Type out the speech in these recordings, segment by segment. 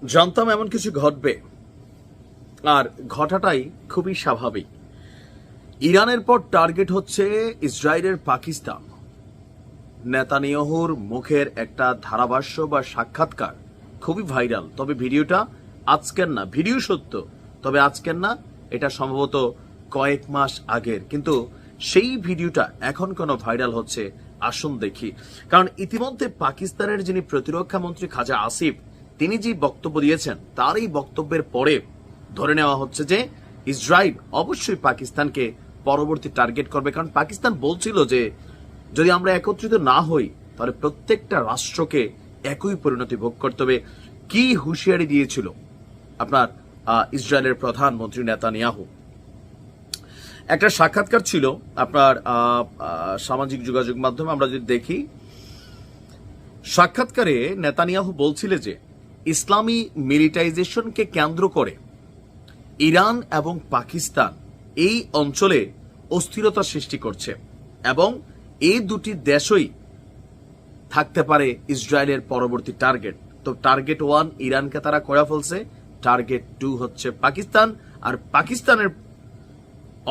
জানতাম এমন কিছু ঘটবে, আর ঘটাটাই খুবই স্বাভাবিক। ইরানের পর টার্গেট হচ্ছে ইসরায়েলের পাকিস্তান। নেতানিয়াহুর মুখের একটা ধারাভাষ্য বা সাক্ষাৎকার খুবই ভাইরাল। তবে ভিডিওটা আজকের না, ভিডিও সত্য, তবে আজকের না, এটা সম্ভবত কয়েক মাস আগের। কিন্তু সেই ভিডিওটা এখন কেন ভাইরাল হচ্ছে আসুন দেখি। কারণ ইতিমধ্যে পাকিস্তানের যিনি প্রতিরক্ষা মন্ত্রী খাজা আসিফ, তিনি যে বক্তব্য দিয়েছেন, তার এই বক্তব্যের পরে ধরে নেওয়া হচ্ছে যে ইসরায়েল অবশ্যই পাকিস্তানকে পরবর্তী টার্গেট করবে। কারণ পাকিস্তান বলছিল যে যদি আমরা একত্রিত না হই তাহলে প্রত্যেকটা রাষ্ট্রকে একই পরিণতি ভোগ করতে হবে। কি হুঁশিয়ারি দিয়েছিল আপনার ইসরায়েলের প্রধানমন্ত্রী নেতানিয়াহু। একটা সাক্ষাৎকার ছিল আপনার সামাজিক যোগাযোগ মাধ্যমে, আমরা যদি দেখি সাক্ষাৎকারে নেতানিয়াহু বলছিলেন যে ইসলামী মিলিটাইজেশনকে কেন্দ্র করে ইরান এবং পাকিস্তান এই অঞ্চলে অস্থিরতা সৃষ্টি করছে এবং এই দুটি দেশই থাকতে পারে ইসরায়েলের পরবর্তী টার্গেট। তো টার্গেট 1 ইরানকে তারা করে ফেলছে, টার্গেট 2 হচ্ছে পাকিস্তান, আর পাকিস্তানের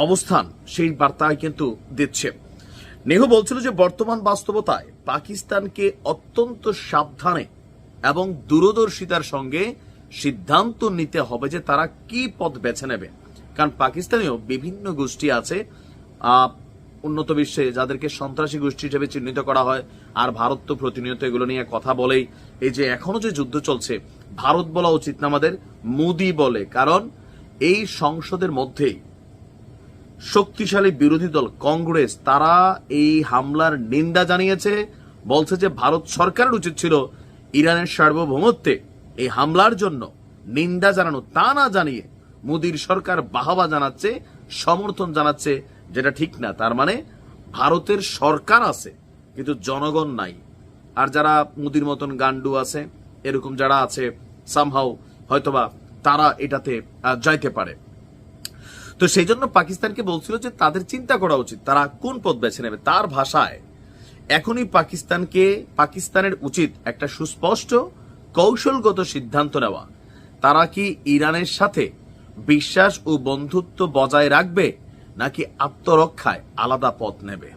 অবস্থান সেই বার্তায় কিন্তু দিচ্ছে। নেহু বলছিল যে বর্তমান বাস্তবতায় পাকিস্তানকে অত্যন্ত সাবধানে এবং দূরদর্শিতার সঙ্গে সিদ্ধান্ত নিতে হবে যে তারা কি পথ বেছে নেবে। কারণ পাকিস্তানেও বিভিন্ন গোষ্ঠী আছে উন্নত বিশ্বে যাদেরকে সন্ত্রাসী গোষ্ঠী হিসেবে চিহ্নিত করা হয়, আর ভারত তো প্রতিনিয়ত এগুলো নিয়ে কথা বলেই। এই যে এখনো যে যুদ্ধ চলছে, ভারত বলা উচিত না আমাদের, মোদি বলে। কারণ এই সংসদের মধ্যেই শক্তিশালী বিরোধী দল কংগ্রেস তারা এই হামলার নিন্দা জানিয়েছে, বলছে যে ভারত সরকারের উচিত ছিল ইরানের সার্বভৌমত্বে এই হামলার জন্য নিন্দা জানানো, তা না জানিয়ে মোদির সরকার বাহবা জানাচ্ছে, সমর্থন জানাচ্ছে, যেটা ঠিক না। তার মানে ভারতের সরকার আছে কিন্তু জনগণ নাই। আর যারা মোদির মতন গান্ডু আছে, এরকম যারা আছে সামহাও হয়তোবা তারা এটাতে যাইতে পারে। তো সেই জন্য পাকিস্তানকে বলছিল যে তাদের চিন্তা করা উচিত তারা কোন পথ বেছে নেবে। তার ভাষায় এখনই পাকিস্তানের উচিত একটা সুস্পষ্ট কৌশলগত সিদ্ধান্ত নেওয়া। তারা কি ইরানের সাথে বিশ্বাস ও বন্ধুত্ব বজায় রাখবে নাকি আত্মরক্ষায় আলাদা পথ নেবে।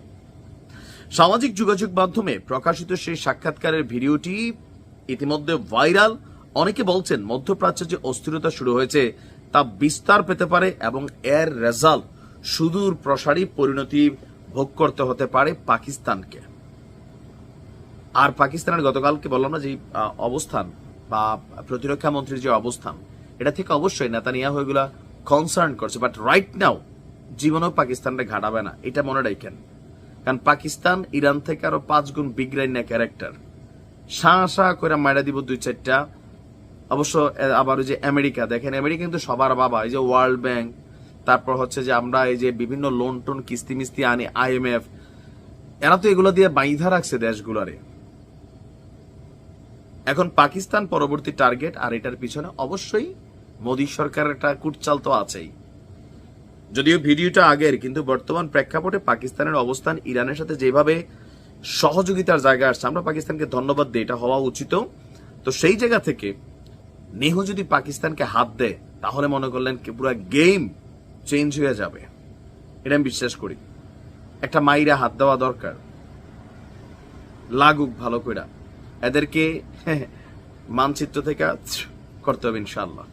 সামাজিক যোগাযোগ মাধ্যমে প্রকাশিত সেই সাক্ষাৎকারের ভিডিওটি ইতিমধ্যে ভাইরাল। অনেকে বলছেন মধ্যপ্রাচ্যে যে অস্থিরতা শুরু হয়েছে তা বিস্তার পেতে পারে এবং এর রেজাল্ট সুদূর প্রসারী পরিণতি ভোগ করতে হতে পারে পাকিস্তানকে। আর পাকিস্তানের গতকালকে বললাম না যে অবস্থান বা প্রতিরক্ষা মন্ত্রীর যে অবস্থান, এটা থেকে অবশ্যই নেতানিয়াহু এগুলা কনসার্ন করছে। বাট রাইট নাও জীবনেও পাকিস্তানটা ঘাটাবে না, এটা মনে রাখেন। কারণ পাকিস্তান ইরান থেকে আরো 5 গুণ বিগ্রাইন না ক্যারেক্টার, শাঁ করে মাইরা দিব 2-4টা। অবশ্য আবার ওই যে আমেরিকা, দেখেন আমেরিকা কিন্তু সবার বাবা। এই যে ওয়ার্ল্ড ব্যাংক, তারপর হচ্ছে যে আমরা এই যে বিভিন্ন লোন টোন কিস্তি মিস্তি আনি, IMF, এরা তো এগুলো দিয়ে বাইধা রাখছে দেশগুলারে। এখন পাকিস্তান পরবর্তী টার্গেট, আর এটার পিছনে অবশ্যই মোদী সরকারের একটা কুটচাল তো আছেই। যদিও ভিডিওটা আগের, কিন্তু বর্তমান প্রেক্ষাপটে পাকিস্তানের অবস্থান ইরানের সাথে যেভাবে সহযোগিতার জায়গা আসছে, আমরা পাকিস্তানকে ধন্যবাদ দিই, এটা হওয়া উচিত। তো সেই জায়গা থেকে নেহু যদি পাকিস্তানকে হাত দেয় তাহলে মনে করলেন কি পুরো গেম চেঞ্জ হয়ে যাবে, এটা আমি বিশ্বাস করি। একটা মাইরা হাত দেওয়া দরকার, লাগুক ভালো করে, এদেরকে মানচিত্র থেকে করতে হবে ইনশাআল্লাহ।